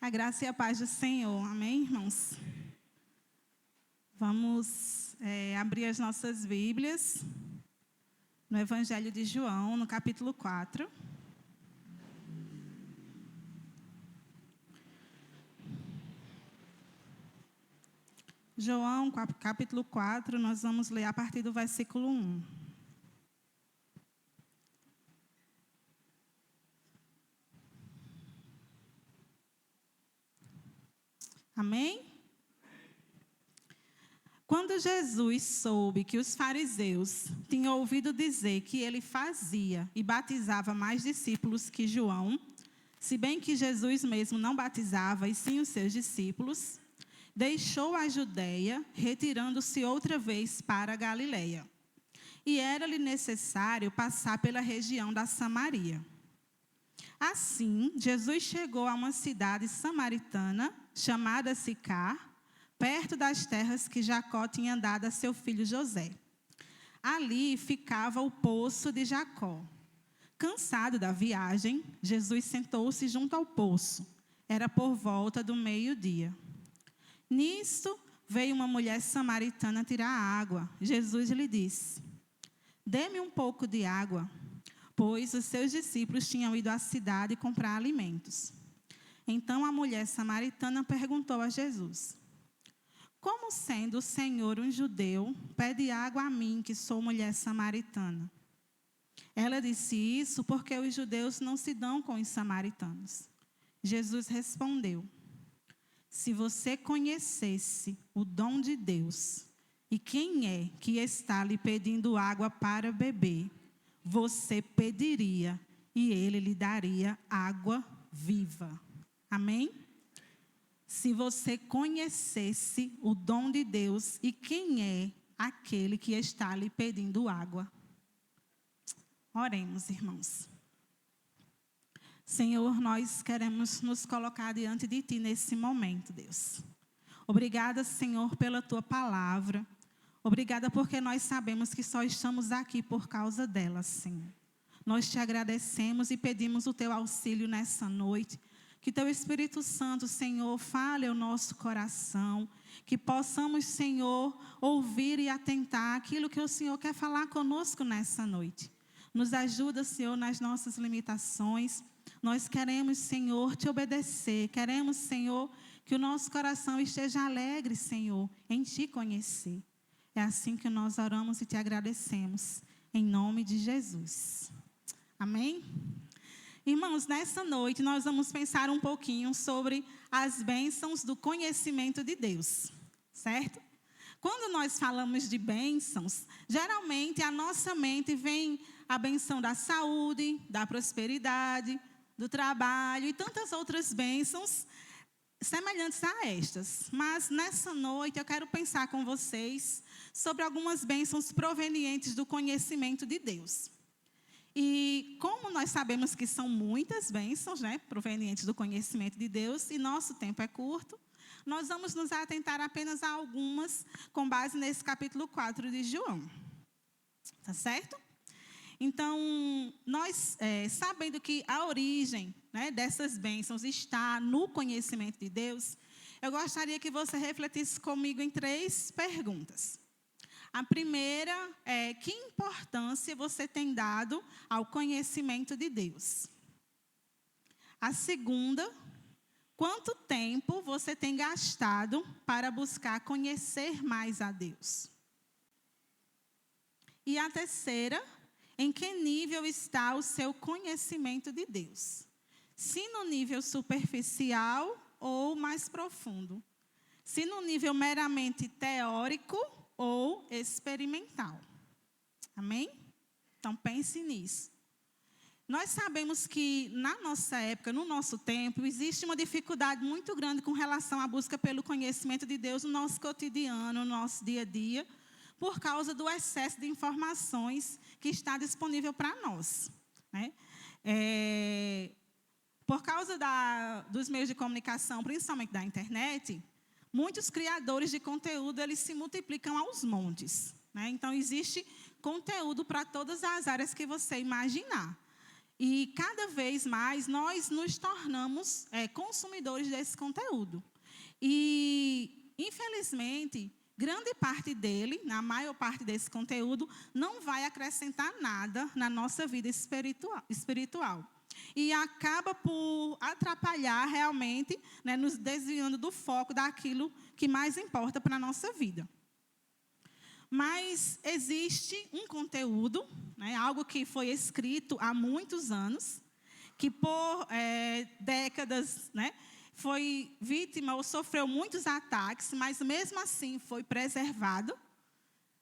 A graça e a paz do Senhor. Amém, irmãos? Vamos abrir as nossas Bíblias no Evangelho de João, no capítulo 4. João, capítulo 4, nós vamos ler a partir do versículo 1. Amém? Quando Jesus soube que os fariseus tinham ouvido dizer que ele fazia e batizava mais discípulos que João, se bem que Jesus mesmo não batizava, e sim os seus discípulos, deixou a Judeia, retirando-se outra vez para a Galileia. E era-lhe necessário passar pela região da Samaria. Assim, Jesus chegou a uma cidade samaritana, chamada Sicar, perto das terras que Jacó tinha dado a seu filho José. Ali ficava o poço de Jacó. Cansado da viagem, Jesus sentou-se junto ao poço. Era por volta do meio-dia. Nisto, veio uma mulher samaritana tirar água. Jesus lhe disse: "Dê-me um pouco de água", pois os seus discípulos tinham ido à cidade comprar alimentos. Então a mulher samaritana perguntou a Jesus: "Como sendo o Senhor um judeu, pede água a mim, que sou mulher samaritana?" Ela disse isso porque os judeus não se dão com os samaritanos. Jesus respondeu: "Se você conhecesse o dom de Deus e quem é que está lhe pedindo água para beber, você pediria e ele lhe daria água viva." Amém? Se você conhecesse o dom de Deus e quem é aquele que está lhe pedindo água. Oremos, irmãos. Senhor, nós queremos nos colocar diante de Ti nesse momento, Deus. Obrigada, Senhor, pela Tua palavra. Obrigada porque nós sabemos que só estamos aqui por causa dela, Senhor. Nós Te agradecemos e pedimos o Teu auxílio nessa noite. Que Teu Espírito Santo, Senhor, fale ao nosso coração. Que possamos, Senhor, ouvir e atentar aquilo que o Senhor quer falar conosco nessa noite. Nos ajuda, Senhor, nas nossas limitações. Nós queremos, Senhor, Te obedecer. Queremos, Senhor, que o nosso coração esteja alegre, Senhor, em Te conhecer. É assim que nós oramos e Te agradecemos. Em nome de Jesus. Amém? Irmãos, nessa noite nós vamos pensar um pouquinho sobre as bênçãos do conhecimento de Deus, certo? Quando nós falamos de bênçãos, geralmente a nossa mente vem a bênção da saúde, da prosperidade, do trabalho e tantas outras bênçãos semelhantes a estas. Mas nessa noite eu quero pensar com vocês sobre algumas bênçãos provenientes do conhecimento de Deus. E como nós sabemos que são muitas bênçãos, provenientes do conhecimento de Deus, e nosso tempo é curto, nós vamos nos atentar apenas a algumas, com base nesse capítulo 4 de João. Tá certo? Então, nós, sabendo que a origem dessas bênçãos está no conhecimento de Deus, eu gostaria que você refletisse comigo em 3 perguntas. A primeira é: que importância você tem dado ao conhecimento de Deus? A segunda: quanto tempo você tem gastado para buscar conhecer mais a Deus? E a terceira: em que nível está o seu conhecimento de Deus? Se no nível superficial ou mais profundo? Se no nível meramente teórico ou experimental? Amém? Então pense nisso. Nós sabemos que na nossa época, no nosso tempo, existe uma dificuldade muito grande com relação à busca pelo conhecimento de Deus no nosso cotidiano, no nosso dia a dia, por causa do excesso de informações que está disponível para nós. Por causa dos meios de comunicação, principalmente da internet, muitos criadores de conteúdo, eles se multiplicam aos montes. Então, existe conteúdo para todas as áreas que você imaginar. E cada vez mais nós nos tornamos consumidores desse conteúdo. E, infelizmente, grande parte dele, na maior parte desse conteúdo, não vai acrescentar nada na nossa vida espiritual. E acaba por atrapalhar realmente, né, nos desviando do foco daquilo que mais importa para a nossa vida. Mas existe um conteúdo, né, algo que foi escrito há muitos anos, que por décadas, né, foi vítima ou sofreu muitos ataques, mas mesmo assim foi preservado.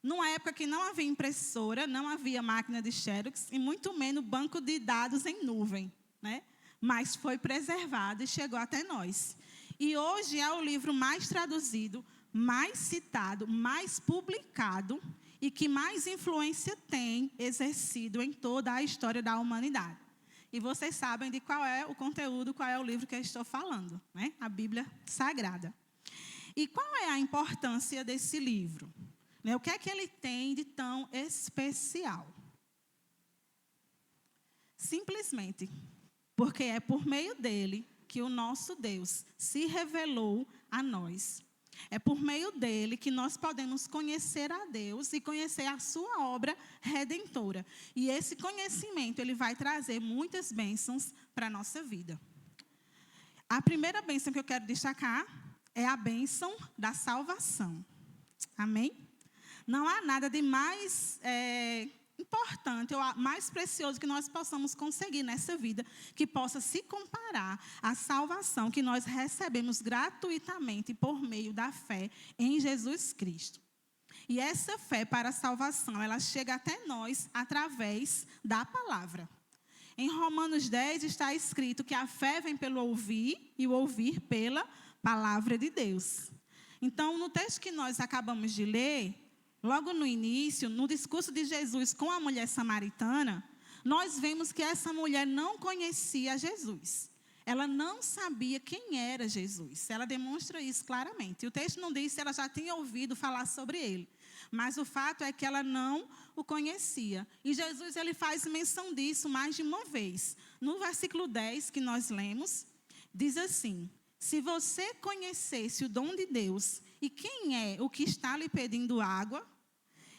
Numa época que não havia impressora, não havia máquina de xerox e muito menos banco de dados em nuvem, né? Mas foi preservado e chegou até nós. E hoje é o livro mais traduzido, mais citado, mais publicado e que mais influência tem exercido em toda a história da humanidade. E vocês sabem de qual é o conteúdo, qual é o livro que eu estou falando, né? A Bíblia Sagrada. E qual é a importância desse livro? O que é que ele tem de tão especial? Simplesmente porque é por meio dele que o nosso Deus se revelou a nós. É por meio dele que nós podemos conhecer a Deus e conhecer a sua obra redentora. E esse conhecimento, ele vai trazer muitas bênçãos para a nossa vida. A primeira bênção que eu quero destacar é a bênção da salvação. Amém? Não há nada de mais importante ou mais precioso que nós possamos conseguir nessa vida que possa se comparar à salvação que nós recebemos gratuitamente por meio da fé em Jesus Cristo. E essa fé para a salvação, ela chega até nós através da palavra. Em Romanos 10 está escrito que a fé vem pelo ouvir e o ouvir pela palavra de Deus. Então, no texto que nós acabamos de ler, logo no início, no discurso de Jesus com a mulher samaritana, nós vemos que essa mulher não conhecia Jesus. Ela não sabia quem era Jesus. Ela demonstra isso claramente. O texto não diz se ela já tinha ouvido falar sobre ele. Mas o fato é que ela não o conhecia. E Jesus, ele faz menção disso mais de uma vez. No versículo 10 que nós lemos, diz assim: se você conhecesse o dom de Deus e quem é o que está lhe pedindo água,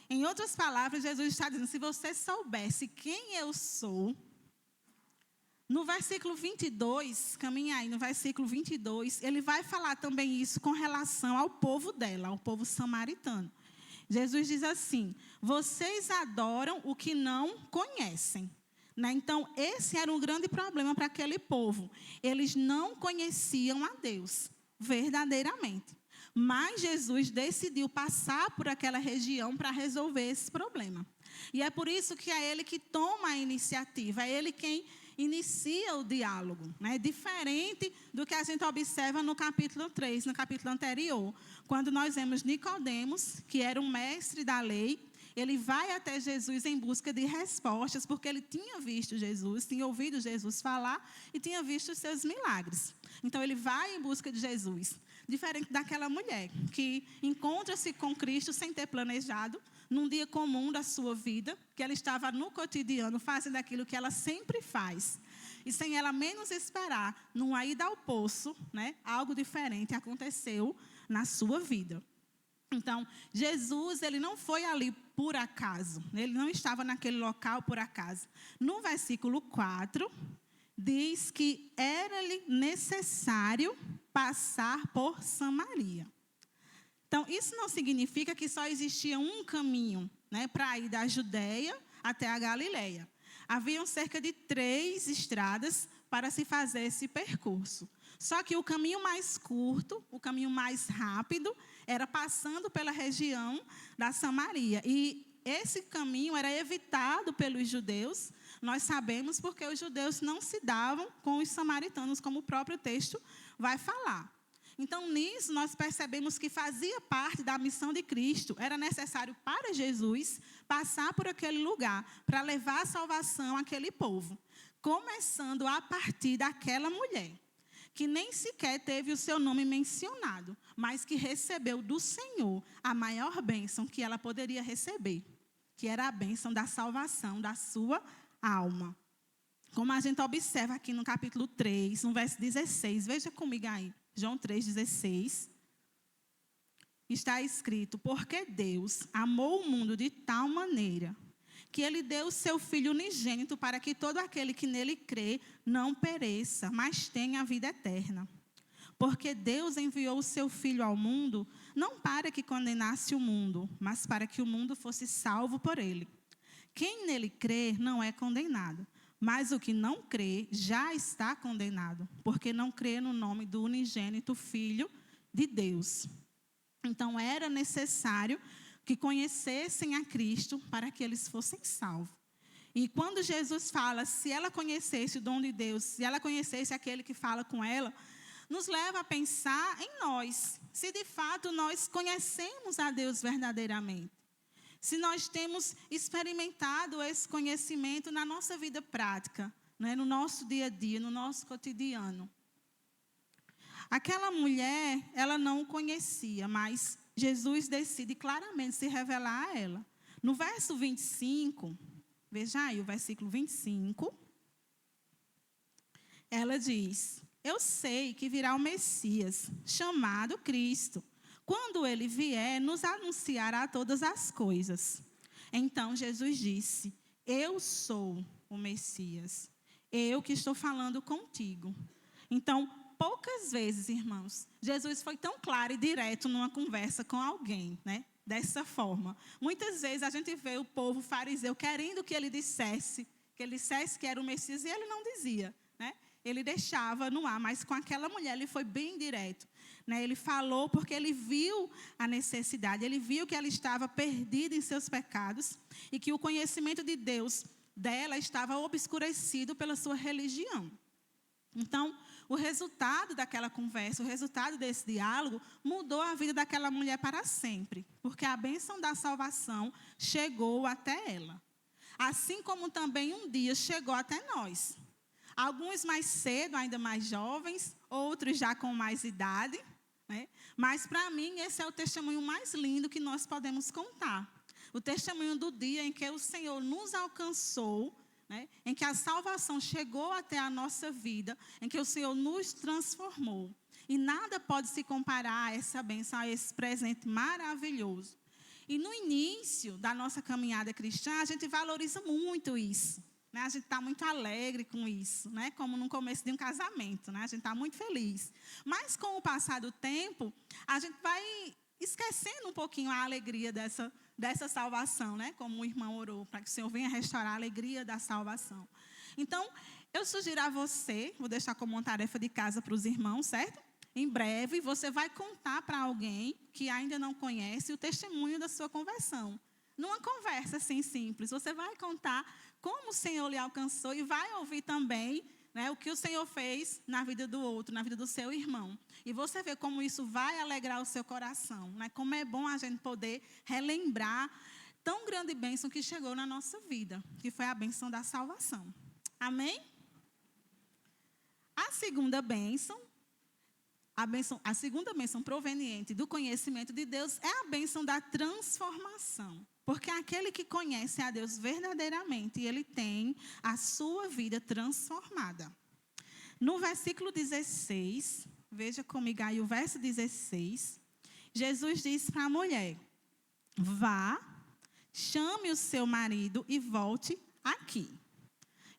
em outras palavras, Jesus está dizendo, se você soubesse quem eu sou. No versículo 22, caminha aí, no versículo 22, ele vai falar também isso com relação ao povo dela, ao povo samaritano. Jesus diz assim: vocês adoram o que não conhecem. Né? Então, esse era um grande problema para aquele povo. Eles não conheciam a Deus verdadeiramente. Mas Jesus decidiu passar por aquela região para resolver esse problema. E é por isso que é ele que toma a iniciativa, é ele quem inicia o diálogo, né? Diferente do que a gente observa no capítulo 3, no capítulo anterior, quando nós vemos Nicodemos, que era um mestre da lei, ele vai até Jesus em busca de respostas, porque ele tinha visto Jesus, tinha ouvido Jesus falar e tinha visto os seus milagres. Então, ele vai em busca de Jesus, diferente daquela mulher que encontra-se com Cristo sem ter planejado, num dia comum da sua vida, que ela estava no cotidiano fazendo aquilo que ela sempre faz. E sem ela menos esperar, numa ida ao poço, né, algo diferente aconteceu na sua vida. Então, Jesus, ele não foi ali por acaso, ele não estava naquele local por acaso. No versículo 4, diz que era-lhe necessário passar por Samaria. Então, isso não significa que só existia um caminho, né, para ir da Judeia até a Galileia. Haviam cerca de 3 estradas para se fazer esse percurso. Só que o caminho mais curto, o caminho mais rápido, era passando pela região da Samaria. E esse caminho era evitado pelos judeus. Nós sabemos porque os judeus não se davam com os samaritanos, como o próprio texto vai falar. Então, nisso, nós percebemos que fazia parte da missão de Cristo. Era necessário para Jesus passar por aquele lugar para levar a salvação àquele povo. Começando a partir daquela mulher, que nem sequer teve o seu nome mencionado, mas que recebeu do Senhor a maior bênção que ela poderia receber, que era a bênção da salvação da sua alma. Como a gente observa aqui no capítulo 3, no verso 16, veja comigo aí, João 3,16. Está escrito: porque Deus amou o mundo de tal maneira que Ele deu o seu Filho unigênito para que todo aquele que nele crê não pereça, mas tenha a vida eterna. Porque Deus enviou o seu Filho ao mundo, não para que condenasse o mundo, mas para que o mundo fosse salvo por ele. Quem nele crê não é condenado, mas o que não crê já está condenado, porque não crê no nome do unigênito Filho de Deus. Então, era necessário que conhecessem a Cristo para que eles fossem salvos. E quando Jesus fala, se ela conhecesse o dom de Deus, se ela conhecesse aquele que fala com ela, nos leva a pensar em nós, se de fato nós conhecemos a Deus verdadeiramente. Se nós temos experimentado esse conhecimento na nossa vida prática, né, no nosso dia a dia, no nosso cotidiano. Aquela mulher, ela não o conhecia, mas Jesus decide claramente se revelar a ela. No verso 25, veja aí o versículo 25, ela diz: eu sei que virá o Messias, chamado Cristo. Quando ele vier, nos anunciará todas as coisas. Então Jesus disse: eu sou o Messias, eu que estou falando contigo. Então, poucas vezes, irmãos, Jesus foi tão claro e direto numa conversa com alguém, né? Dessa forma. Muitas vezes a gente vê o povo fariseu querendo que ele dissesse que era o Messias, e ele não dizia, né? Ele deixava no ar, mas com aquela mulher ele foi bem direto, né? Ele falou porque ele viu a necessidade, ele viu que ela estava perdida em seus pecados e que o conhecimento de Deus dela estava obscurecido pela sua religião. Então, o resultado daquela conversa, o resultado desse diálogo, mudou a vida daquela mulher para sempre, porque a bênção da salvação chegou até ela. Assim como também um dia chegou até nós. Alguns mais cedo, ainda mais jovens, outros já com mais idade, né? Mas, para mim, esse é o testemunho mais lindo que nós podemos contar. O testemunho do dia em que o Senhor nos alcançou, né? Em que a salvação chegou até a nossa vida, em que o Senhor nos transformou. E nada pode se comparar a essa bênção, a esse presente maravilhoso. E no início da nossa caminhada cristã, a gente valoriza muito isso, né? A gente está muito alegre com isso, né? Como no começo de um casamento, né? A gente está muito feliz. Mas com o passar do tempo, a gente vai esquecendo um pouquinho a alegria dessa salvação, né? Como o irmão orou, para que o Senhor venha restaurar a alegria da salvação. Então, eu sugiro a você, vou deixar como uma tarefa de casa para os irmãos, certo? Em breve, você vai contar para alguém que ainda não conhece o testemunho da sua conversão. Numa conversa assim simples, você vai contar como o Senhor lhe alcançou e vai ouvir também, né, o que o Senhor fez na vida do outro, na vida do seu irmão. E você vê como isso vai alegrar o seu coração, né? Como é bom a gente poder relembrar tão grande bênção que chegou na nossa vida, que foi a bênção da salvação. Amém? A segunda bênção proveniente do conhecimento de Deus é a bênção da transformação. Porque aquele que conhece a Deus verdadeiramente, ele tem a sua vida transformada. No versículo 16, veja comigo aí o verso 16, Jesus disse para a mulher: vá, chame o seu marido e volte aqui.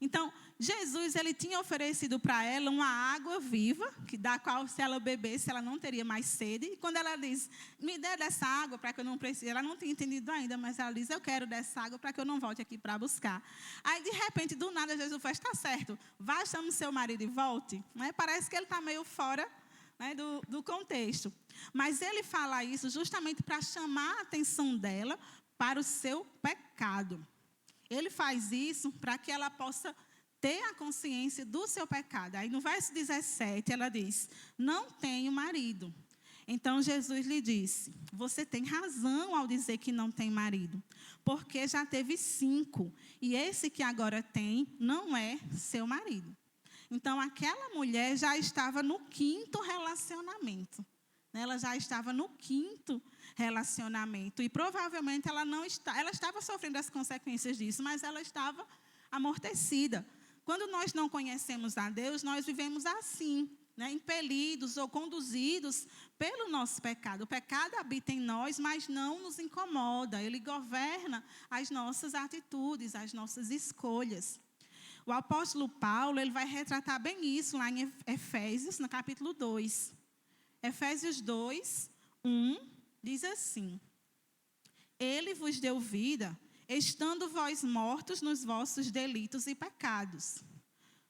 Então, Jesus, ele tinha oferecido para ela uma água viva, da qual, se ela bebesse, ela não teria mais sede. E quando ela diz, me dê dessa água para que eu não precise, ela não tinha entendido ainda, mas ela diz, eu quero dessa água para que eu não volte aqui para buscar. Aí, de repente, do nada, Jesus faz, está certo, vá, chame o seu marido e volte. Né? Parece que ele está meio fora, né, do contexto. Mas ele fala isso justamente para chamar a atenção dela para o seu pecado. Ele faz isso para que ela possa ter a consciência do seu pecado. Aí no verso 17 ela diz, não tenho marido. Então Jesus lhe disse, você tem razão ao dizer que não tem marido, porque já teve 5, e esse que agora tem não é seu marido. Então aquela mulher já estava no 5º relacionamento. Ela já estava no 5º relacionamento. E provavelmente ela estava sofrendo as consequências disso, mas ela estava amortecida. Quando nós não conhecemos a Deus, nós vivemos assim, né, impelidos ou conduzidos pelo nosso pecado. O pecado habita em nós, mas não nos incomoda. Ele governa as nossas atitudes, as nossas escolhas. O apóstolo Paulo, ele vai retratar bem isso lá em Efésios, no capítulo 2. Efésios 2, 1, diz assim: Ele vos deu vida, estando vós mortos nos vossos delitos e pecados,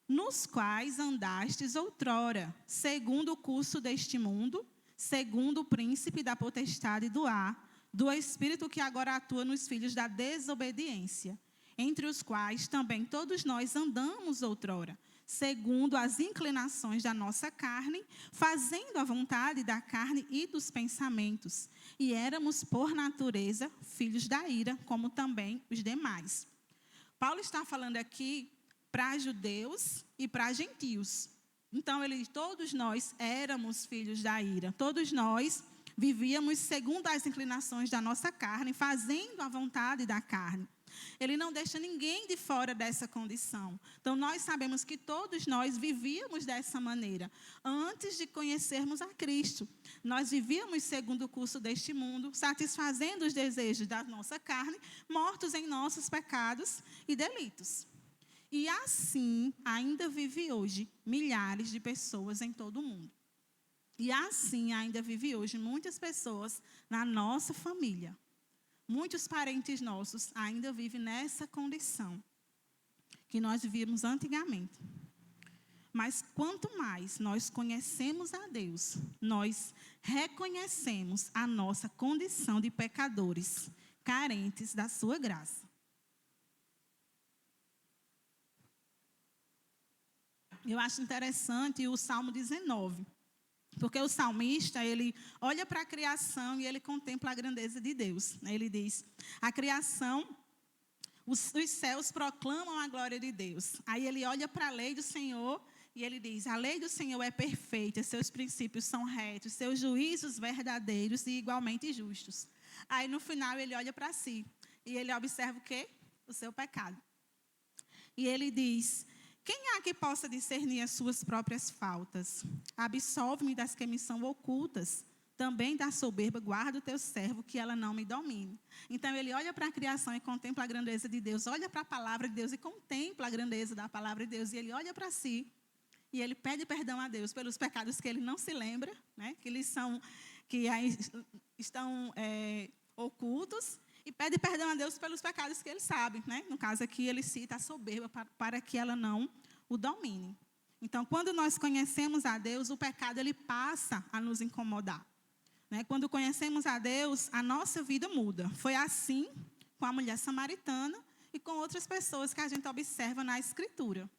nos quais andastes outrora, segundo o curso deste mundo, segundo o príncipe da potestade do ar, do espírito que agora atua nos filhos da desobediência, entre os quais também todos nós andamos outrora, segundo as inclinações da nossa carne, fazendo a vontade da carne e dos pensamentos. E éramos, por natureza, filhos da ira, como também os demais. Paulo está falando aqui para judeus e para gentios. Então, todos nós éramos filhos da ira. Todos nós vivíamos segundo as inclinações da nossa carne, fazendo a vontade da carne. Ele não deixa ninguém de fora dessa condição. Então, nós sabemos que todos nós vivíamos dessa maneira. Antes de conhecermos a Cristo, nós vivíamos segundo o curso deste mundo, satisfazendo os desejos da nossa carne, mortos em nossos pecados e delitos. E assim, ainda vive hoje milhares de pessoas em todo o mundo. E assim, ainda vive hoje muitas pessoas na nossa família. Muitos parentes nossos ainda vivem nessa condição que nós vivíamos antigamente. Mas quanto mais nós conhecemos a Deus, nós reconhecemos a nossa condição de pecadores, carentes da sua graça. Eu acho interessante o Salmo 19. Porque o salmista, ele olha para a criação e ele contempla a grandeza de Deus. Ele diz, a criação, os céus proclamam a glória de Deus. Aí ele olha para a lei do Senhor e ele diz, a lei do Senhor é perfeita, seus princípios são retos, seus juízos verdadeiros e igualmente justos. Aí no final ele olha para si e ele observa o quê? O seu pecado. E ele diz, quem há que possa discernir as suas próprias faltas? Absolve-me das que me são ocultas. Também da soberba guarda o teu servo, que ela não me domine. Então, ele olha para a criação e contempla a grandeza de Deus. Olha para a palavra de Deus e contempla a grandeza da palavra de Deus. E ele olha para si e ele pede perdão a Deus pelos pecados que ele não se lembra, né? Que estão ocultos. E pede perdão a Deus pelos pecados que ele sabe, né? No caso aqui, ele cita a soberba para que ela não o domine. Então, quando nós conhecemos a Deus, o pecado ele passa a nos incomodar. Né? Quando conhecemos a Deus, a nossa vida muda. Foi assim com a mulher samaritana e com outras pessoas que a gente observa na Escritura.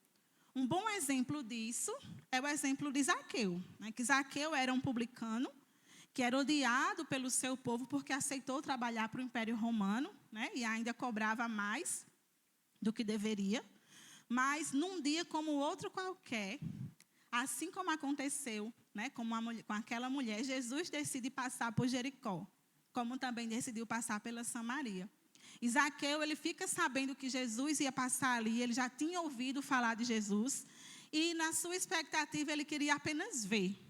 Um bom exemplo disso é o exemplo de Zaqueu. Né? Que Zaqueu era um publicano, que era odiado pelo seu povo porque aceitou trabalhar para o Império Romano, né? E ainda cobrava mais do que deveria. Mas, num dia como outro qualquer, assim como aconteceu, né, com aquela mulher, Jesus decide passar por Jericó, como também decidiu passar pela Samaria. E Zaqueu, ele fica sabendo que Jesus ia passar ali, ele já tinha ouvido falar de Jesus, e na sua expectativa ele queria apenas ver,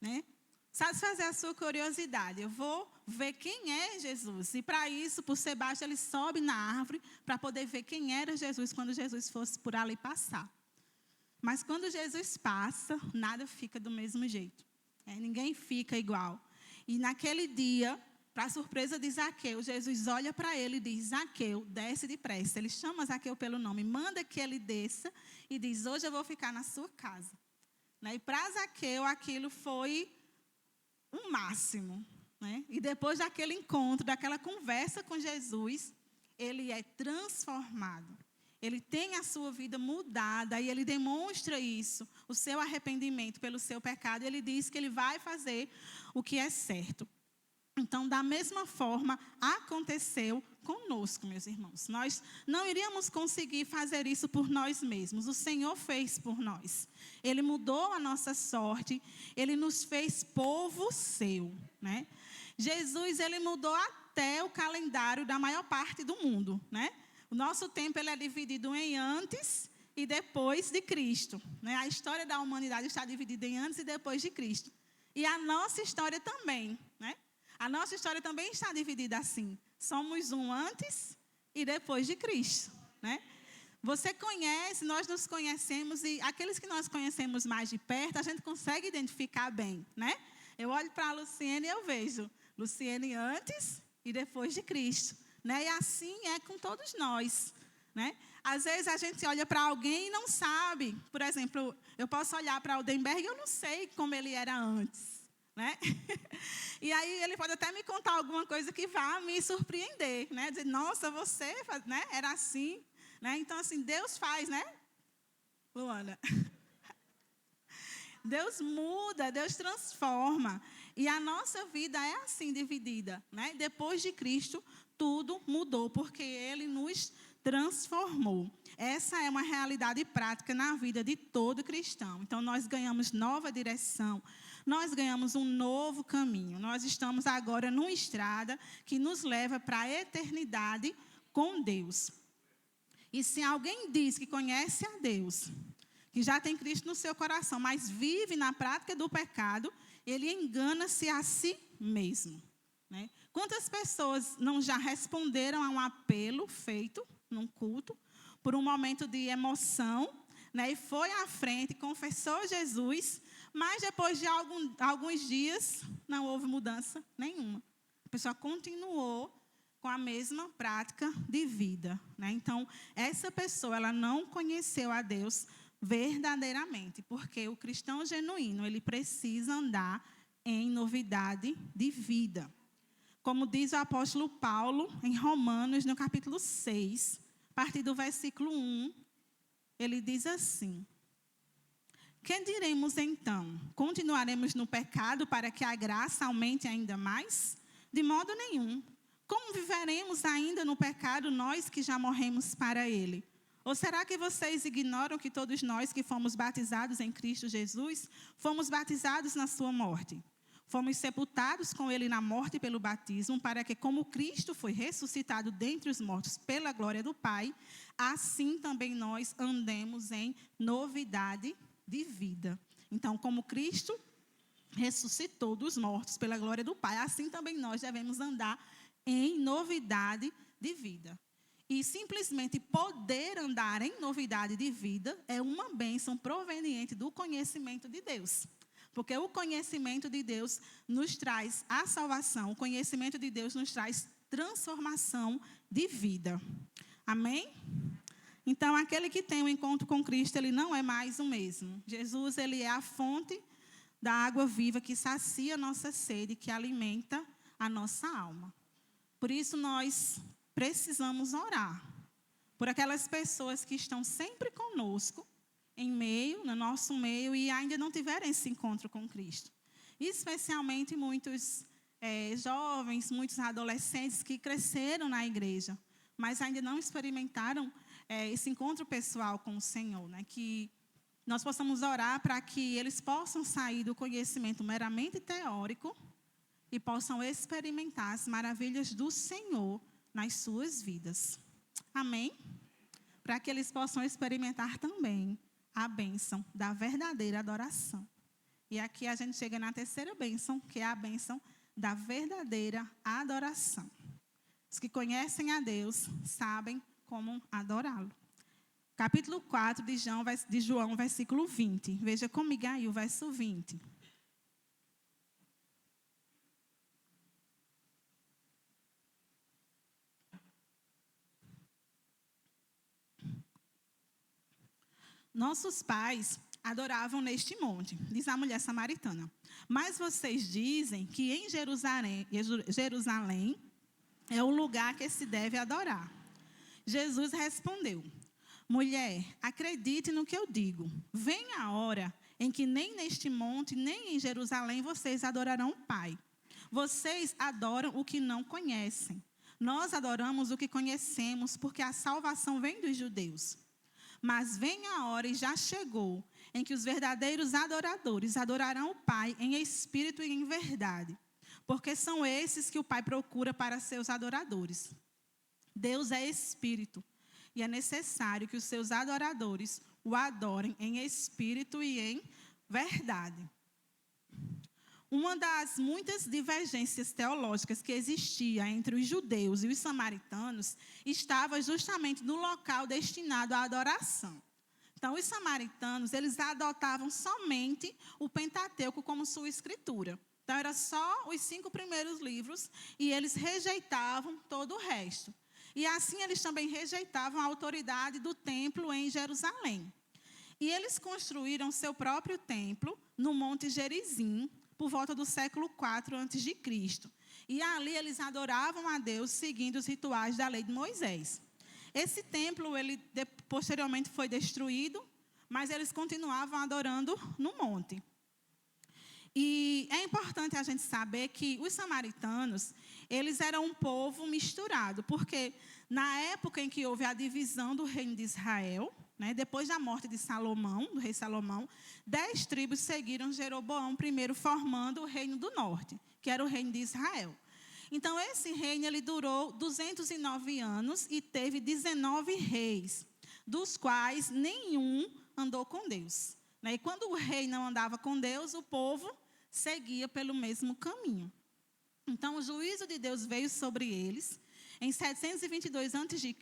né? Satisfazer a sua curiosidade. Eu vou ver quem é Jesus. E para isso, por ser baixo, ele sobe na árvore para poder ver quem era Jesus quando Jesus fosse por ali passar. Mas quando Jesus passa, nada fica do mesmo jeito. Ninguém fica igual. E naquele dia, para a surpresa de Zaqueu, Jesus olha para ele e diz, Zaqueu, desce depressa. Ele chama Zaqueu pelo nome, manda que ele desça e diz, hoje eu vou ficar na sua casa. E para Zaqueu, aquilo foi um máximo, né? E depois daquele encontro, daquela conversa com Jesus, ele é transformado. Ele tem a sua vida mudada e ele demonstra isso, o seu arrependimento pelo seu pecado. Ele diz que ele vai fazer o que é certo. Então, da mesma forma, aconteceu conosco, meus irmãos. Nós não iríamos conseguir fazer isso por nós mesmos. O Senhor fez por nós. Ele mudou a nossa sorte. Ele nos fez povo seu, né? Jesus, ele mudou até o calendário da maior parte do mundo, né? O nosso tempo ele é dividido em antes e depois de Cristo. Né? A história da humanidade está dividida em antes e depois de Cristo. E a nossa história também. Né? A nossa história também está dividida assim. Somos um antes e depois de Cristo. Né? Você conhece, nós nos conhecemos, e aqueles que nós conhecemos mais de perto, a gente consegue identificar bem. Né? Eu olho para a Luciene e eu vejo Luciene antes e depois de Cristo. Né? E assim é com todos nós. Né? Às vezes a gente olha para alguém e não sabe. Por exemplo, eu posso olhar para Aldenberg e eu não sei como ele era antes. Né? E aí ele pode até me contar alguma coisa que vá me surpreender. Né? Dizer, nossa, você, né? Era assim. Né? Então, assim, Deus faz, né, Luana? Deus muda, Deus transforma. E a nossa vida é assim dividida. Né? Depois de Cristo, tudo mudou, porque Ele nos transformou. Essa é uma realidade prática na vida de todo cristão. Então, nós ganhamos nova direção, nós ganhamos um novo caminho. Nós estamos agora numa estrada que nos leva para a eternidade com Deus. E se alguém diz que conhece a Deus, que já tem Cristo no seu coração, mas vive na prática do pecado, ele engana-se a si mesmo. Né? Quantas pessoas não já responderam a um apelo feito num culto, por um momento de emoção, né? E foi à frente, confessou Jesus, mas depois de alguns dias não houve mudança nenhuma. A pessoa continuou com a mesma prática de vida. Né? Então, essa pessoa ela não conheceu a Deus verdadeiramente, porque o cristão genuíno ele precisa andar em novidade de vida. Como diz o apóstolo Paulo em Romanos, no capítulo 6, a partir do versículo 1, ele diz assim: que diremos então? Continuaremos no pecado para que a graça aumente ainda mais? De modo nenhum. Como viveremos ainda no pecado nós que já morremos para ele? Ou será que vocês ignoram que todos nós que fomos batizados em Cristo Jesus, fomos batizados na sua morte? Fomos sepultados com ele na morte pelo batismo, para que, como Cristo foi ressuscitado dentre os mortos pela glória do Pai, assim também nós andemos em novidade de vida. Então, como Cristo ressuscitou dos mortos pela glória do Pai, assim também nós devemos andar em novidade de vida. E simplesmente poder andar em novidade de vida é uma bênção proveniente do conhecimento de Deus. Porque o conhecimento de Deus nos traz a salvação, o conhecimento de Deus nos traz transformação de vida. Amém? Então, aquele que tem um encontro com Cristo, ele não é mais o mesmo. Jesus, ele é a fonte da água viva que sacia a nossa sede, que alimenta a nossa alma. Por isso, nós precisamos orar por aquelas pessoas que estão sempre conosco, no nosso meio, e ainda não tiveram esse encontro com Cristo. Especialmente muitos jovens, muitos adolescentes que cresceram na igreja, mas ainda não experimentaram esse encontro pessoal com o Senhor. Né? Que nós possamos orar para que eles possam sair do conhecimento meramente teórico e possam experimentar as maravilhas do Senhor nas suas vidas. Amém? Para que eles possam experimentar também a bênção da verdadeira adoração. E aqui a gente chega na terceira bênção, que é a bênção da verdadeira adoração. Os que conhecem a Deus sabem como adorá-lo. Capítulo 4 de João, versículo 20. Veja comigo aí o verso 20. Nossos pais adoravam neste monte, diz a mulher samaritana. Mas vocês dizem que em Jerusalém é o lugar que se deve adorar. Jesus respondeu: mulher, acredite no que eu digo. Vem a hora em que nem neste monte, nem em Jerusalém vocês adorarão o Pai. Vocês adoram o que não conhecem. Nós adoramos o que conhecemos, porque a salvação vem dos judeus. Mas vem a hora, e já chegou, em que os verdadeiros adoradores adorarão o Pai em espírito e em verdade. Porque são esses que o Pai procura para seus adoradores. Deus é espírito. e é necessário que os seus adoradores o adorem em espírito e em verdade. Uma das muitas divergências teológicas que existia entre os judeus e os samaritanos estava justamente no local destinado à adoração. Então, os samaritanos, eles adotavam somente o Pentateuco como sua escritura. Então, era só os 5 primeiros livros e eles rejeitavam todo o resto. E assim, eles também rejeitavam a autoridade do templo em Jerusalém. E eles construíram seu próprio templo no Monte Gerizim, por volta do século IV a.C. E ali eles adoravam a Deus seguindo os rituais da lei de Moisés. Esse templo, ele posteriormente foi destruído, mas eles continuavam adorando no monte. E é importante a gente saber que os samaritanos, eles eram um povo misturado, porque na época em que houve a divisão do reino de Israel, depois da morte de Salomão, do rei Salomão, 10 tribos seguiram Jeroboão primeiro, formando o reino do norte, que era o reino de Israel. Então, esse reino ele durou 209 anos e teve 19 reis, dos quais nenhum andou com Deus. E quando o rei não andava com Deus, o povo seguia pelo mesmo caminho. Então, o juízo de Deus veio sobre eles. Em 722 a.C.,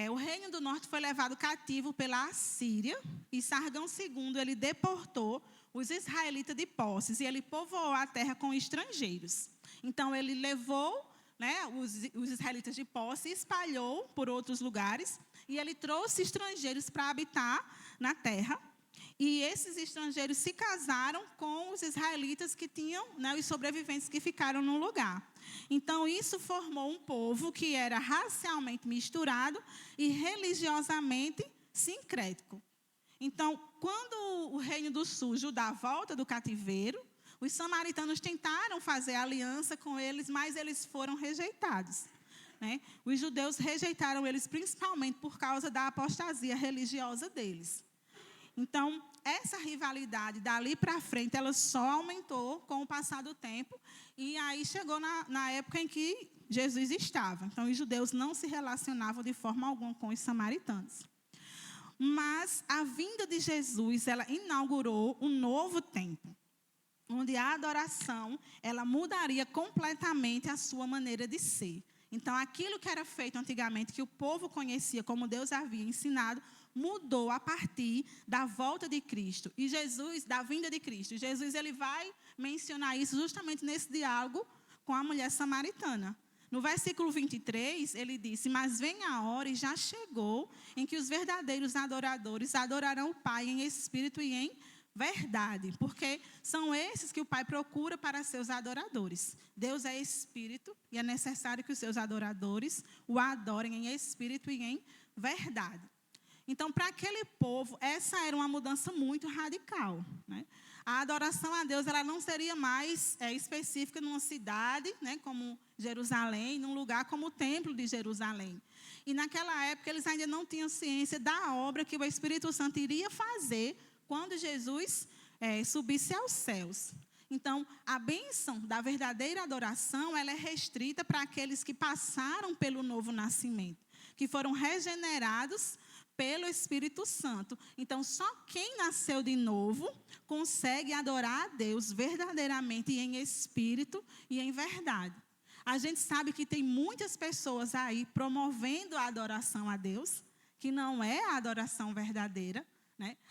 o reino do norte foi levado cativo pela Assíria, e Sargão II ele deportou os israelitas de posses, e ele povoou a terra com estrangeiros. Então, ele levou os israelitas de posse, espalhou por outros lugares, e ele trouxe estrangeiros para habitar na terra. E esses estrangeiros se casaram com os israelitas que tinham, os sobreviventes que ficaram no lugar. Então, isso formou um povo que era racialmente misturado e religiosamente sincrético. Então, quando o reino do sul, Judá, volta do cativeiro, os samaritanos tentaram fazer aliança com eles, mas eles foram rejeitados. Os judeus rejeitaram eles principalmente por causa da apostasia religiosa deles. Então, essa rivalidade dali para frente, ela só aumentou com o passar do tempo, e aí chegou na época em que Jesus estava. Então, os judeus não se relacionavam de forma alguma com os samaritanos. Mas a vinda de Jesus, ela inaugurou um novo tempo, onde a adoração, ela mudaria completamente a sua maneira de ser. Então, aquilo que era feito antigamente, que o povo conhecia como Deus havia ensinado, mudou a partir da volta de Cristo. E Jesus, da vinda de Cristo. Jesus ele vai mencionar isso justamente nesse diálogo com a mulher samaritana. No versículo 23, ele disse: mas vem a hora, e já chegou, em que os verdadeiros adoradores adorarão o Pai em espírito e em verdade, porque são esses que o Pai procura para seus adoradores. Deus é espírito, e é necessário que os seus adoradores o adorem em espírito e em verdade. Então, para aquele povo, essa era uma mudança muito radical. A adoração a Deus ela não seria mais específica numa cidade, como Jerusalém, num lugar como o Templo de Jerusalém. E naquela época, eles ainda não tinham ciência da obra que o Espírito Santo iria fazer quando Jesus subisse aos céus. Então, a bênção da verdadeira adoração ela é restrita para aqueles que passaram pelo novo nascimento, que foram regenerados pelo Espírito Santo. Então, só quem nasceu de novo consegue adorar a Deus verdadeiramente e em espírito e em verdade. A gente sabe que tem muitas pessoas aí promovendo a adoração a Deus, que não é a adoração verdadeira.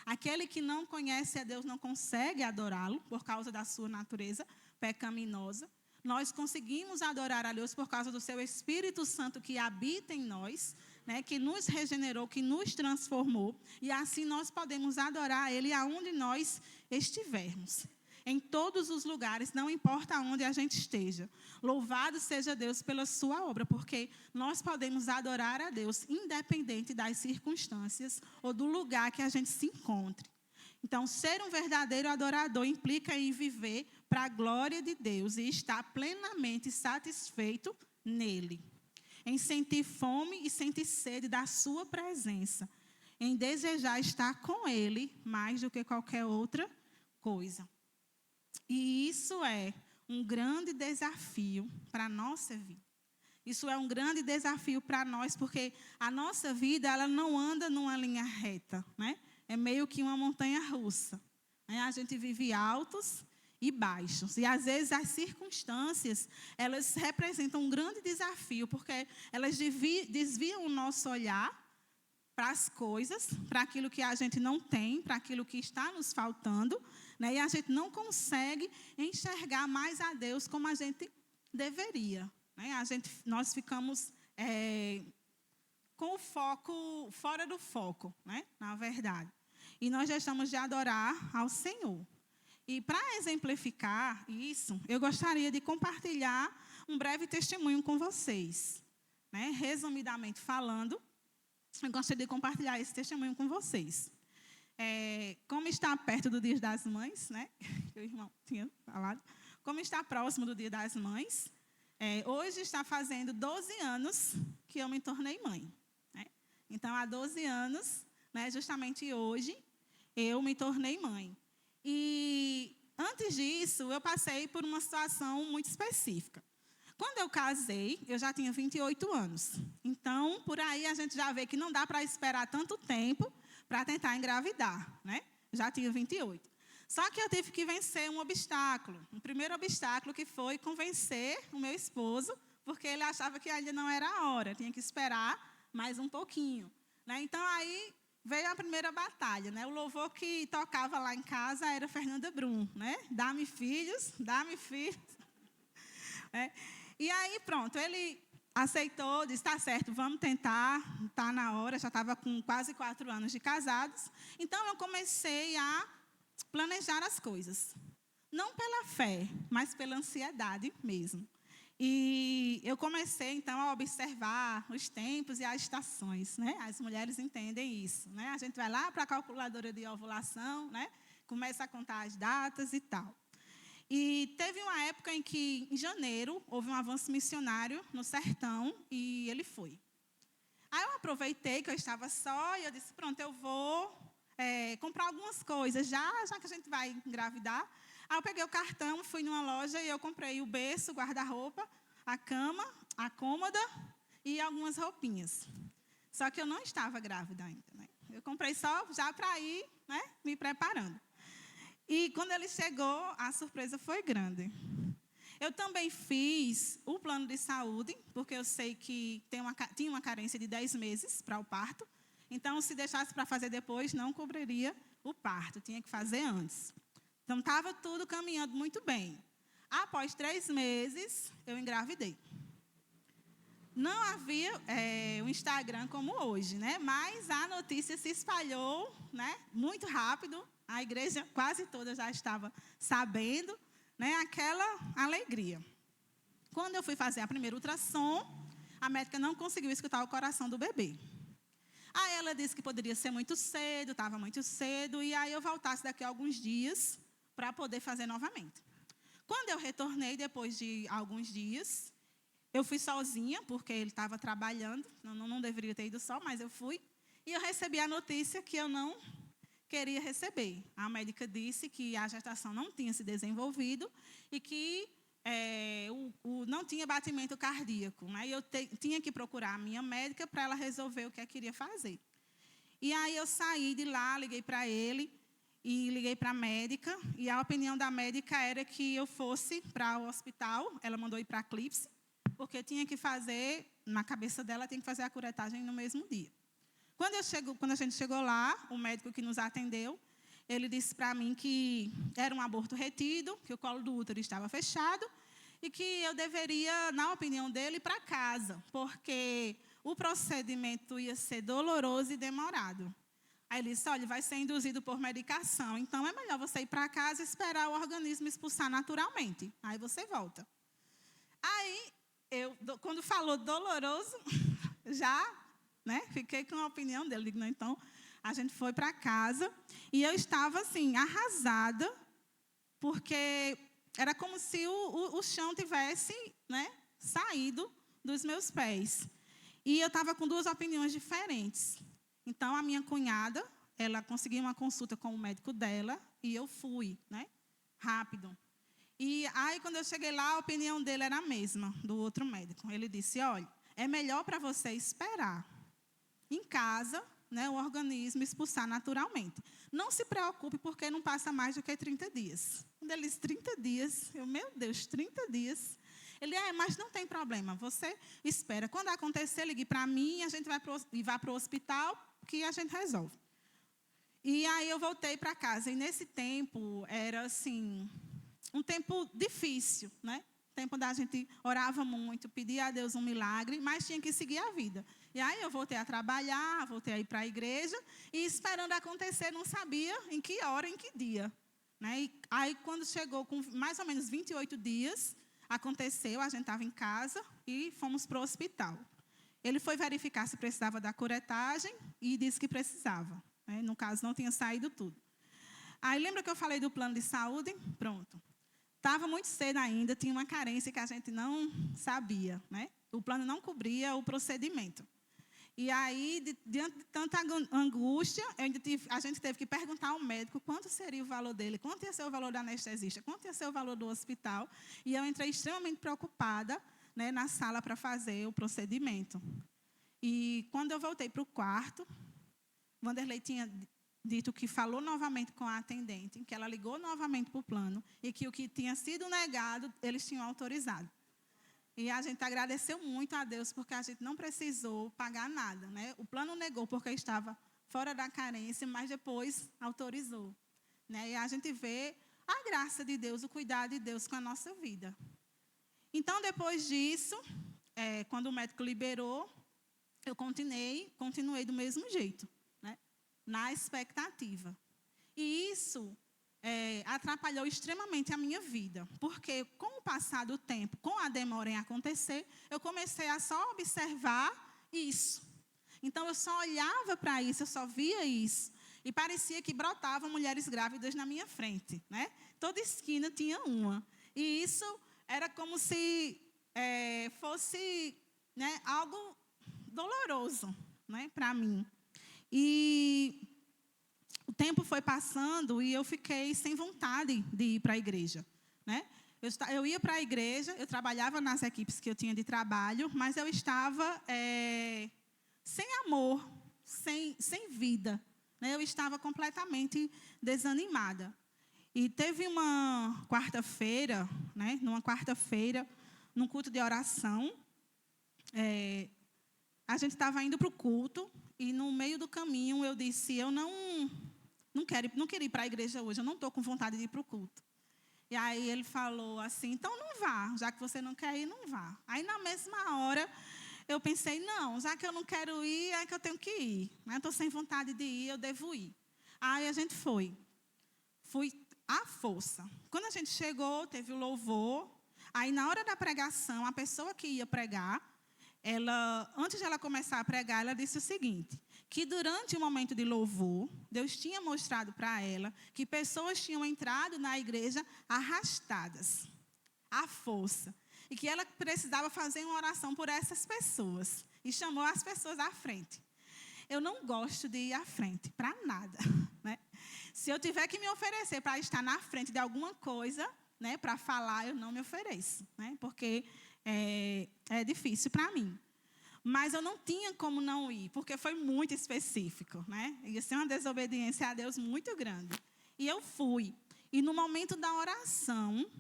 Aquele que não conhece a Deus não consegue adorá-lo por causa da sua natureza pecaminosa. Nós conseguimos adorar a Deus por causa do seu Espírito Santo que habita em nós, que nos regenerou, que nos transformou, e assim nós podemos adorar Ele aonde nós estivermos. Em todos os lugares, não importa onde a gente esteja. Louvado seja Deus pela sua obra, porque nós podemos adorar a Deus independente das circunstâncias ou do lugar que a gente se encontre. Então, ser um verdadeiro adorador implica em viver para a glória de Deus e estar plenamente satisfeito nele. Em sentir fome e sentir sede da sua presença, em desejar estar com Ele mais do que qualquer outra coisa. E isso é um grande desafio para a nossa vida. Isso é um grande desafio para nós, porque a nossa vida ela não anda numa linha reta, né? É meio que uma montanha-russa. Né? A gente vive altos e baixos. E, às vezes, as circunstâncias, elas representam um grande desafio, porque elas desviam o nosso olhar para as coisas, para aquilo que a gente não tem, para aquilo que está nos faltando, né? E a gente não consegue enxergar mais a Deus como a gente deveria. Né? Nós ficamos com o foco fora do foco, né? Na verdade. E nós deixamos de adorar ao Senhor. E para exemplificar isso, eu gostaria de compartilhar um breve testemunho com vocês. Né? Resumidamente falando, eu gostaria de compartilhar esse testemunho com vocês. Como está perto do Dia das Mães, né? Que o irmão tinha falado. Como está próximo do Dia das Mães, hoje está fazendo 12 anos que eu me tornei mãe. Né? Então, há 12 anos, né, justamente hoje, eu me tornei mãe. E, antes disso, eu passei por uma situação muito específica. Quando eu casei, eu já tinha 28 anos. Então, por aí, a gente já vê que não dá para esperar tanto tempo para tentar engravidar. Né? Já tinha 28. Só que eu tive que vencer um obstáculo. O primeiro obstáculo que foi convencer o meu esposo, porque ele achava que ainda não era a hora, tinha que esperar mais um pouquinho. Né? Então, aí veio a primeira batalha. Né? O louvor que tocava lá em casa era Fernanda Brum. Né? Dá-me filhos, dá-me filhos. E aí, pronto, ele aceitou, disse, está certo, vamos tentar, está na hora, já estava com quase 4 anos de casados. Então, eu comecei a planejar as coisas. Não pela fé, mas pela ansiedade mesmo. E eu comecei, então, a observar os tempos e as estações. Né? As mulheres entendem isso. Né? A gente vai lá para a calculadora de ovulação, né? Começa a contar as datas e tal. E teve uma época em que, em janeiro, houve um avanço missionário no sertão e ele foi. Aí eu aproveitei que eu estava só e eu disse, pronto, eu vou comprar algumas coisas, já que a gente vai engravidar. Aí eu peguei o cartão, fui numa loja e eu comprei o berço, o guarda-roupa, a cama, a cômoda e algumas roupinhas. Só que eu não estava grávida ainda. Né? Eu comprei só já para ir, né, me preparando. E quando ele chegou, a surpresa foi grande. Eu também fiz o plano de saúde, porque eu sei que tinha uma carência de 10 meses para o parto. Então, se deixasse para fazer depois, não cobriria o parto, tinha que fazer antes. Então, estava tudo caminhando muito bem. Após 3 meses, eu engravidei. Não havia o Instagram como hoje, né? Mas a notícia se espalhou, né, muito rápido. A igreja quase toda já estava sabendo, né, aquela alegria. Quando eu fui fazer a primeira ultrassom, a médica não conseguiu escutar o coração do bebê. Aí ela disse que poderia ser muito cedo, estava muito cedo, e aí eu voltasse daqui a alguns dias para poder fazer novamente. Quando eu retornei, depois de alguns dias, eu fui sozinha, porque ele estava trabalhando, não deveria ter ido só, mas eu fui, e eu recebi a notícia que eu não queria receber. A médica disse que a gestação não tinha se desenvolvido e que não tinha batimento cardíaco. Né? E eu tinha que procurar a minha médica para ela resolver o que eu queria fazer. E aí eu saí de lá, liguei para ele e liguei para a médica. E a opinião da médica era que eu fosse para o hospital. Ela mandou ir para a Eclipse, porque tinha que fazer, na cabeça dela, tinha que fazer a curetagem no mesmo dia. Quando a gente chegou lá, o médico que nos atendeu, ele disse para mim que era um aborto retido, que o colo do útero estava fechado e que eu deveria, na opinião dele, ir para casa, porque o procedimento ia ser doloroso e demorado. Aí ele disse, olha, vai ser induzido por medicação, então é melhor você ir para casa e esperar o organismo expulsar naturalmente. Aí você volta. Aí, quando falou doloroso, já... Né? Fiquei com a opinião dele. Digo, não, então, a gente foi para casa e eu estava, assim, arrasada, porque era como se o chão tivesse, né, saído dos meus pés. E eu estava com 2 opiniões diferentes. Então, a minha cunhada, ela conseguiu uma consulta com o médico dela e eu fui, né, rápido. E aí, quando eu cheguei lá, a opinião dele era a mesma, do outro médico. Ele disse, olha, é melhor para você esperar em casa, né, o organismo expulsar naturalmente. Não se preocupe, porque não passa mais do que 30 dias. Quando ele disse 30 dias, meu Deus, 30 dias. Ele, mas não tem problema, você espera. Quando acontecer, ligue para mim, a gente vá para o hospital, que a gente resolve. E aí eu voltei para casa. E nesse tempo, era assim, um tempo difícil, né? Tempo da gente orava muito, pedia a Deus um milagre, mas tinha que seguir a vida. E aí eu voltei a trabalhar, voltei a ir para a igreja, e esperando acontecer, não sabia em que hora, em que dia. Né? E aí, quando chegou com mais ou menos 28 dias, aconteceu, a gente estava em casa e fomos para o hospital. Ele foi verificar se precisava da curetagem e disse que precisava. Né? No caso, não tinha saído tudo. Aí, lembra que eu falei do plano de saúde? Pronto. Estava muito cedo ainda, tinha uma carência que a gente não sabia. Né? O plano não cobria o procedimento. E aí, diante de tanta angústia, a gente teve que perguntar ao médico quanto seria o valor dele, quanto ia ser o valor da anestesista, quanto ia ser o valor do hospital. E eu entrei extremamente preocupada, né, na sala para fazer o procedimento. E quando eu voltei para o quarto, Wanderley tinha dito que falou novamente com a atendente, que ela ligou novamente para o plano e que o que tinha sido negado, eles tinham autorizado. E a gente agradeceu muito a Deus, porque a gente não precisou pagar nada. Né? O plano negou porque estava fora da carência, mas depois autorizou. Né? E a gente vê a graça de Deus, o cuidado de Deus com a nossa vida. Então, depois disso, quando o médico liberou, eu continuei do mesmo jeito, né? Na expectativa. E isso atrapalhou extremamente a minha vida, porque com o passar do tempo, com a demora em acontecer, eu comecei a só observar isso. Então, eu só olhava para isso, eu só via isso, e parecia que brotavam mulheres grávidas na minha frente. Né? Toda esquina tinha uma. E isso era como se fosse, né, algo doloroso, né, para mim. E o tempo foi passando e eu fiquei sem vontade de ir para a igreja. Né? Eu ia para a igreja, eu trabalhava nas equipes que eu tinha de trabalho, mas eu estava sem amor, sem vida. Né? Eu estava completamente desanimada. E teve uma quarta-feira, né? Numa quarta-feira, num culto de oração, a gente estava indo para o culto e, no meio do caminho, eu disse, eu não quero ir para a igreja hoje, eu não estou com vontade de ir para o culto. E aí ele falou assim, então não vá, já que você não quer ir, não vá. Aí, na mesma hora, eu pensei, não, já que eu não quero ir, é que eu tenho que ir. Né? Estou sem vontade de ir, eu devo ir. Aí a gente foi. Fui à força. Quando a gente chegou, teve o louvor. Aí, na hora da pregação, a pessoa que ia pregar, antes de ela começar a pregar, ela disse o seguinte, que durante o momento de louvor, Deus tinha mostrado para ela que pessoas tinham entrado na igreja arrastadas, à força, e que ela precisava fazer uma oração por essas pessoas, e chamou as pessoas à frente. Eu não gosto de ir à frente, para nada. Né? Se eu tiver que me oferecer para estar na frente de alguma coisa, né, para falar, eu não me ofereço, né, porque é difícil para mim. Mas eu não tinha como não ir, porque foi muito específico. Né? Ia ser uma desobediência a Deus muito grande. E eu fui. E no momento da oração,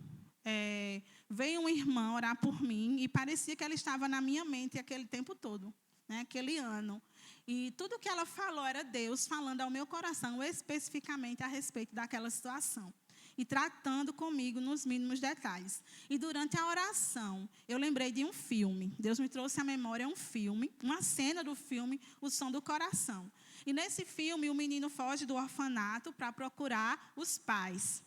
veio uma irmã orar por mim, e parecia que ela estava na minha mente aquele tempo todo, né, aquele ano. E tudo que ela falou era Deus falando ao meu coração, especificamente a respeito daquela situação. E tratando comigo nos mínimos detalhes. E durante a oração, eu lembrei de um filme. Deus me trouxe à memória um filme, uma cena do filme, O Som do Coração. E nesse filme, o menino foge do orfanato para procurar os pais.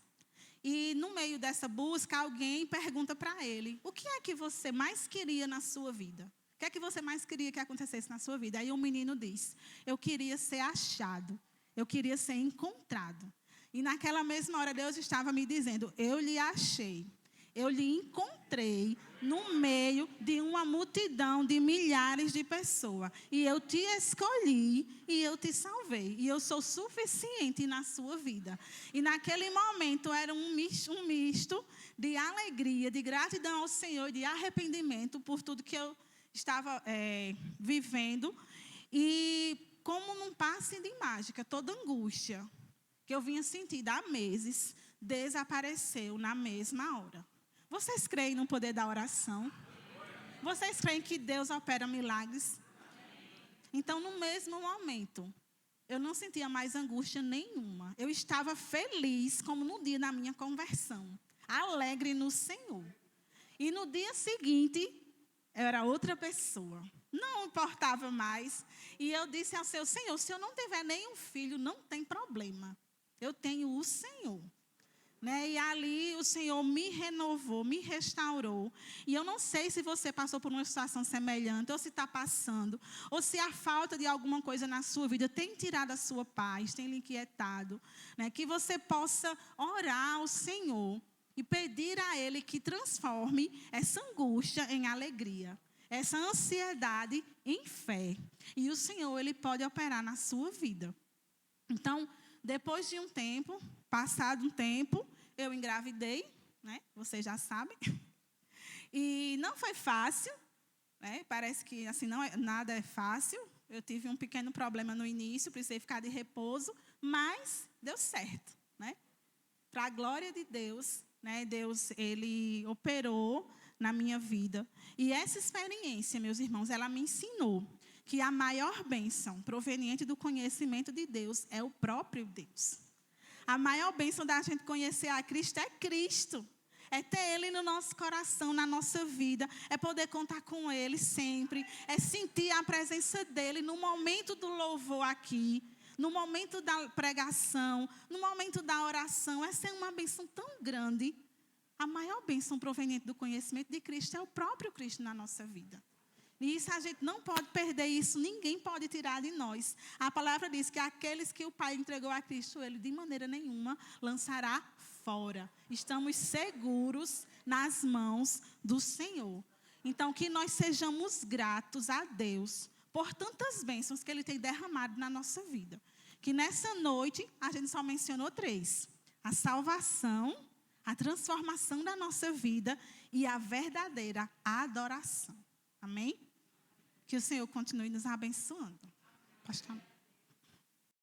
E no meio dessa busca, alguém pergunta para ele, o que é que você mais queria na sua vida? O que é que você mais queria que acontecesse na sua vida? Aí o menino diz, eu queria ser achado, eu queria ser encontrado. E naquela mesma hora Deus estava me dizendo, eu lhe achei. Eu lhe encontrei no meio de uma multidão de milhares de pessoas. E eu te escolhi e eu te salvei. E eu sou suficiente na sua vida. E naquele momento era um misto de alegria, de gratidão ao Senhor e de arrependimento por tudo que eu estava vivendo. E como num passe de mágica, toda angústia que eu vinha sentindo há meses desapareceu na mesma hora. Vocês creem no poder da oração? Vocês creem que Deus opera milagres? Então, no mesmo momento, eu não sentia mais angústia nenhuma. Eu estava feliz, como no dia da minha conversão, alegre no Senhor. E no dia seguinte, eu era outra pessoa. Não importava mais. E eu disse ao Senhor, se eu não tiver nenhum filho, não tem problema. Eu tenho o Senhor. E ali o Senhor me renovou, me restaurou. E eu não sei se você passou por uma situação semelhante, ou se está passando, ou se a falta de alguma coisa na sua vida tem tirado a sua paz, tem lhe inquietado. Que você possa orar ao Senhor e pedir a Ele que transforme essa angústia em alegria, essa ansiedade em fé. E o Senhor, Ele pode operar na sua vida. Então, depois de um tempo, passado um tempo, eu engravidei, vocês já sabem. E não foi fácil, parece que assim, nada é fácil. Eu tive um pequeno problema no início, precisei ficar de repouso, mas deu certo. Para a glória de Deus, Deus, Ele operou na minha vida. E essa experiência, meus irmãos, ela me ensinou que a maior bênção proveniente do conhecimento de Deus é o próprio Deus. A maior bênção da gente conhecer a Cristo é Cristo. É ter Ele no nosso coração, na nossa vida. É poder contar com Ele sempre. É sentir a presença dEle no momento do louvor aqui. No momento da pregação. No momento da oração. Essa é uma bênção tão grande. A maior bênção proveniente do conhecimento de Cristo é o próprio Cristo na nossa vida. E isso a gente não pode perder isso, ninguém pode tirar de nós. A palavra diz que aqueles que o Pai entregou a Cristo, Ele de maneira nenhuma lançará fora. Estamos seguros nas mãos do Senhor. Então, que nós sejamos gratos a Deus por tantas bênçãos que Ele tem derramado na nossa vida. Que nessa noite, a gente só mencionou 3. A salvação, a transformação da nossa vida e a verdadeira adoração. Amém? Que o Senhor continue nos abençoando. Pastor.